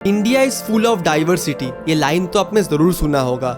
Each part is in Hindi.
India is full of diversity, ये लाइन तो आपने जरूर सुना होगा।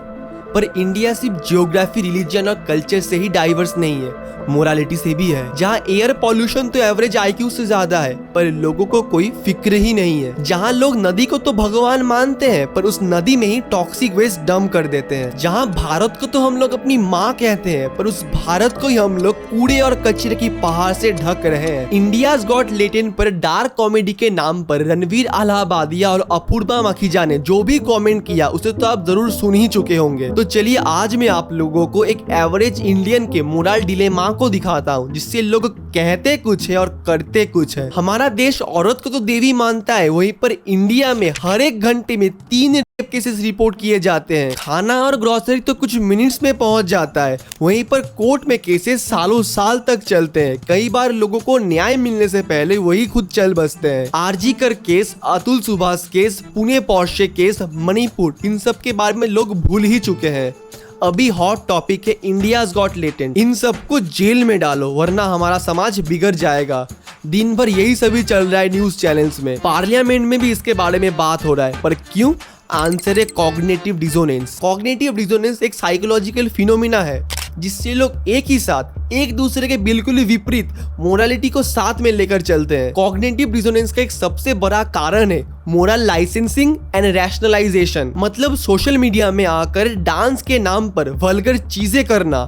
पर इंडिया सिर्फ जियोग्राफी, रिलीजन और कल्चर से ही डाइवर्स नहीं है, मोरालिटी से भी है। जहाँ एयर पॉल्यूशन तो एवरेज IQ से ज्यादा है, पर लोगों को कोई फिक्र ही नहीं है। जहाँ लोग नदी को तो भगवान मानते हैं, पर उस नदी में ही टॉक्सिक वेस्ट डंप कर देते हैं। जहाँ भारत को तो हम लोग अपनी माँ कहते हैं, पर उस भारत को ही हम लोग कूड़े और कचरे की पहाड़ से ढक रहे हैं। इंडियाज गॉट लेटेंट पर डार्क कॉमेडी के नाम पर रणवीर अलाहाबादिया और अपूर्वा माखीजा ने जो भी कॉमेंट किया उसे तो आप जरूर सुन ही चुके होंगे। तो चलिए आज मैं आप लोगों को एक एवरेज इंडियन के मोरल डिलेमा को दिखाता हूँ, जिससे लोग कहते कुछ है और करते कुछ है। हमारा देश औरत को तो देवी मानता है, वहीं पर इंडिया में हर एक घंटे में 3 रेप केसेस रिपोर्ट किए जाते हैं। खाना और ग्रोसरी तो कुछ मिनट्स में पहुंच जाता है, वहीं पर कोर्ट में केसेस सालों साल तक चलते हैं। कई बार लोगों को न्याय मिलने से पहले वही खुद चल बसते हैं। RG Kar case, Atul Subhash case, Pune Porsche case, Manipur, इन सब के बारे में लोग भूल ही चुके हैं। अभी हॉट टॉपिक है इंडियाज गॉट लेटेंट। इन सबको जेल में डालो, वरना हमारा समाज बिगड़ जाएगा। दिन भर यही सभी चल रहा है न्यूज चैनल्स में, पार्लियामेंट में भी इसके बारे में बात हो रहा है। पर क्यों? आंसर है कॉग्निटिव डिसोनेंस। कॉग्निटिव डिसोनेंस एक साइकोलॉजिकल फिनोमिना है, जिससे लोग एक ही साथ एक दूसरे के बिल्कुल ही विपरीत मोरालिटी को साथ में लेकर चलते हैं। कॉग्निटिव डिसोनेंस का एक सबसे बड़ा कारण है मोरल लाइसेंसिंग एंड रैशनलाइजेशन। मतलब सोशल मीडिया में आकर डांस के नाम पर वल्गर चीजें करना,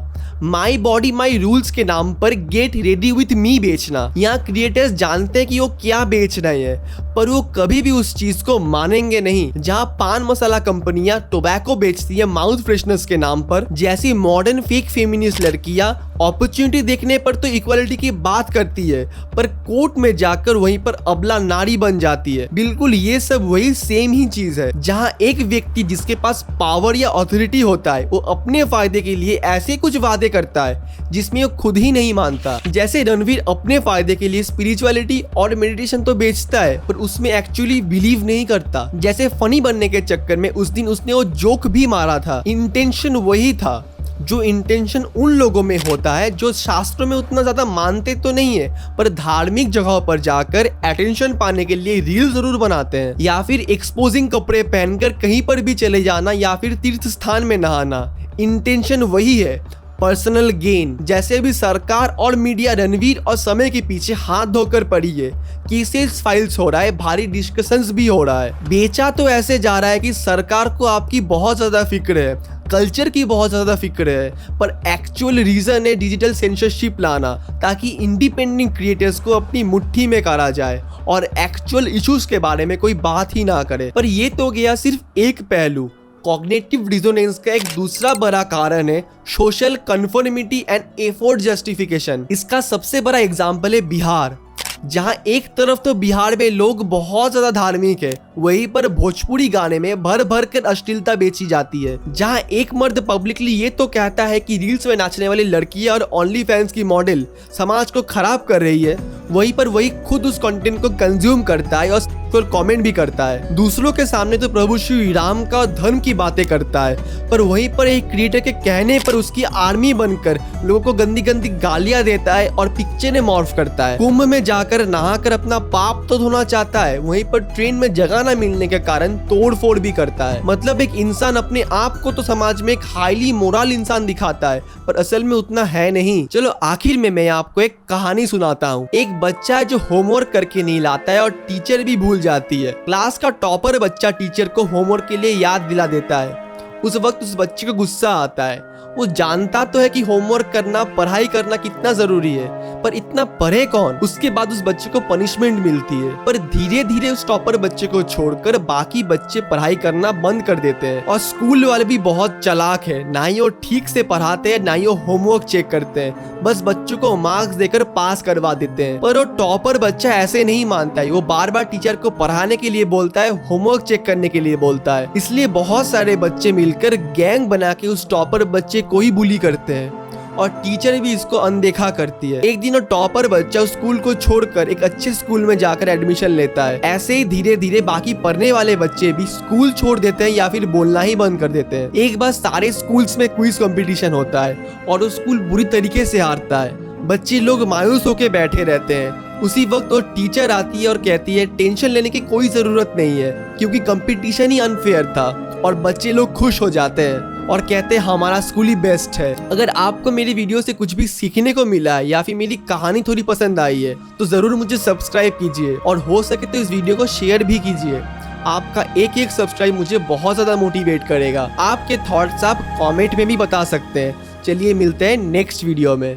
माई बॉडी माई रूल्स के नाम पर गेट रेडी विथ मी बेचना। यहाँ क्रिएटर्स जानते हैं कि वो क्या बेच रहे हैं, पर वो कभी भी उस चीज को मानेंगे नहीं। जहाँ पान मसाला कंपनियां टोबैको बेचती है माउथ फ्रेशनर्स के नाम पर, जैसी मॉडर्न फेक फेमिनिस्ट लड़कियां अपॉर्चुनिटी देखने पर तो इक्वालिटी की बात करती है, पर कोर्ट में जाकर वहीं पर अबला नारी बन जाती है। बिल्कुल ये सब वही सेम ही चीज है। जहाँ एक व्यक्ति जिसके पास पावर या अथॉरिटी होता है, वो अपने फायदे के लिए ऐसे कुछ वादे करता है जिसमें वो खुद ही नहीं मानता। जैसे रणवीर अपने फायदे के लिए स्पिरिचुअलिटी और मेडिटेशन तो बेचता है, पर उसमें एक्चुअली बिलीव नहीं करता। जैसे फनी बनने के चक्कर में उस दिन उसने वो जोक भी मारा था, इंटेंशन वही था जो इंटेंशन उन लोगों में होता है जो शास्त्रों में उतना ज्यादा मानते तो नहीं है, पर धार्मिक जगहों पर जाकर अटेंशन पाने के लिए रील जरूर बनाते हैं, या फिर एक्सपोजिंग कपड़े पहनकर कहीं पर भी चले जाना, या फिर तीर्थ स्थान में नहाना। इंटेंशन वही है, पर्सनल गेन। जैसे भी सरकार और मीडिया रणवीर और समय के पीछे हाथ धोकर पड़ी है, केसेस फाइल्स हो रहा है, भारी डिस्कशंस भी हो रहा है। बेचा तो ऐसे जा रहा है कि सरकार को आपकी बहुत ज्यादा फिक्र है, कल्चर की बहुत ज्यादा फिक्र है, पर एक्चुअल रीजन है डिजिटल सेंसरशिप लाना, ताकि इंडिपेंडेंट क्रिएटर्स को अपनी मुट्ठी में करा जाए और एक्चुअल इश्यूज के बारे में कोई बात ही ना करे। पर ये तो गया सिर्फ एक पहलू। कॉग्निटिव डिसोनेंस का एक दूसरा बड़ा कारण है social conformity and effort justification. इसका सबसे बड़ा एग्जाम्पल है बिहार, जहाँ एक तरफ तो बिहार में लोग बहुत ज्यादा धार्मिक है, वहीं पर भोजपुरी गाने में भर भर कर अश्लीलता बेची जाती है। जहाँ एक मर्द पब्लिकली ये तो कहता है कि रील्स में नाचने वाली लड़कियां और ओनली फैंस की मॉडल समाज को खराब कर रही है, वहीं पर वही खुद उस कंटेंट को कंज्यूम करता है और कमेंट भी करता है। दूसरों के सामने तो प्रभु श्री राम का धर्म की बातें करता है, पर वहीं पर एक क्रिएटर के कहने पर उसकी आर्मी बनकर लोगों को गंदी गंदी गालियां देता है और पिक्चर में मॉर्फ करता है। कुंभ में जाकर नहाकर अपना पाप तो धोना चाहता है, वहीं पर ट्रेन में जगह न मिलने के कारण तोड़ फोड़ भी करता है। मतलब एक इंसान अपने आप को तो समाज में एक हाईली मोरल इंसान दिखाता है, पर असल में उतना है नहीं। चलो आखिर में मैं आपको एक कहानी सुनाता हूँ। एक बच्चा है जो होमवर्क करके नहीं लाता है और टीचर भी भूल जाती है। क्लास का टॉपर बच्चा टीचर को होमवर्क के लिए याद दिला देता है। उस वक्त उस बच्चे को गुस्सा आता है। वो जानता तो है कि होमवर्क करना, पढ़ाई करना कितना जरूरी है, पर इतना पढ़े कौन। उसके बाद उस बच्चे को पनिशमेंट मिलती है, पर धीरे धीरे उस टॉपर बच्चे को छोड़कर बाकी बच्चे पढ़ाई करना बंद कर देते हैं। और स्कूल वाले भी बहुत चालाक है, ना ही वो ठीक से पढ़ाते हैं, ना ही वो होमवर्क चेक करते हैं, बस बच्चों को मार्क्स देकर पास करवा देते हैं। पर वो टॉपर बच्चा ऐसे नहीं मानता है, वो बार बार टीचर को पढ़ाने के लिए बोलता है, होमवर्क चेक करने के लिए बोलता है। इसलिए बहुत सारे बच्चे मिलकर गैंग बना के उस टॉपर बच्चे को ही बुली करते हैं और टीचर भी इसको अनदेखा करती है। एक दिन वो टॉपर बच्चा स्कूल को छोड़कर एक अच्छे स्कूल में जाकर एडमिशन लेता है। ऐसे ही धीरे धीरे बाकी पढ़ने वाले बच्चे भी स्कूल छोड़ देते हैं या फिर बोलना ही बंद कर देते हैं। एक बार सारे स्कूल्स में क्विज कंपटीशन होता है और वो स्कूल बुरी तरीके से हारता है। बच्चे लोग मायूस होकर बैठे रहते हैं। उसी वक्त वो टीचर आती है और कहती है टेंशन लेने की कोई जरूरत नहीं है, क्योंकि कंपटीशन ही अनफेयर था। और बच्चे लोग खुश हो जाते हैं और कहते हैं हमारा स्कूल ही बेस्ट है। अगर आपको मेरी वीडियो से कुछ भी सीखने को मिला है या फिर मेरी कहानी थोड़ी पसंद आई है तो जरूर मुझे सब्सक्राइब कीजिए, और हो सके तो इस वीडियो को शेयर भी कीजिए। आपका एक एक सब्सक्राइब मुझे बहुत ज़्यादा मोटिवेट करेगा। आपके थॉट्स आप कमेंट में भी बता सकते हैं। चलिए मिलते हैं नेक्स्ट वीडियो में।